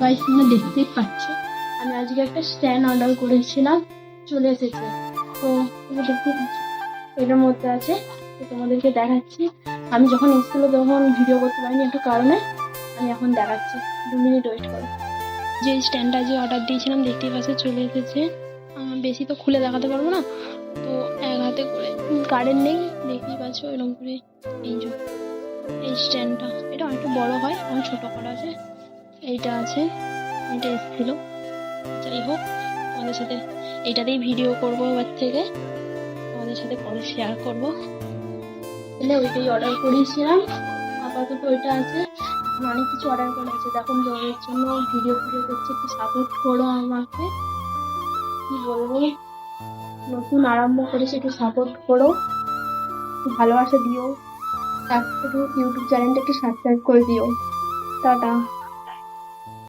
Guys তোমরা দেখতেই পাচ্ছ আমি আজকে একটা স্ট্যান্ড অর্ডার করেছিলাম, চলে এসেছে। তো তোমরা দেখতেই পাচ্ছ এটার মধ্যে আছে, তো তোমাদেরকে দেখাচ্ছি। আমি যখন এসেছিলো তখন ভিডিও করতে পারিনি একটু কারণে, আমি এখন দেখাচ্ছি। 2 মিনিট ওয়েট করো। যে স্ট্যান্ডটা যে অর্ডার দিয়েছিলাম দেখতেই পাচ্ছ চলে এসেছে। বেশি তো খুলে দেখাতে পারবো না, তো এক হাতে করে, কারেন্ট নেই দেখতেই পাচ্ছ এরকম করে। এই স্ট্যান্ডটা এটা একটু বড় হয়, আমার ছোট করা আছে। এইটা আছে, এটা এসেছিল। যাই হোক, তোমাদের সাথে এইটাতেই ভিডিও করবো এবার থেকে, তোমাদের সাথে পরে শেয়ার করবো। তাহলে ওইটাই অর্ডার করেছিলাম, আপাতত ওইটা আছে। এখন অনেক কিছু অর্ডার করা আছে, দেখো ওর জন্য ভিডিও করছি, একটু সাপোর্ট করো আমাকে। কি বলবো, নতুন আরম্ভ করেছি, একটু সাপোর্ট করো, একটু ভালোবাসা দিও, একটু ইউটিউব চ্যানেলটা একটু সাবস্ক্রাইব করে দিও। টাটা।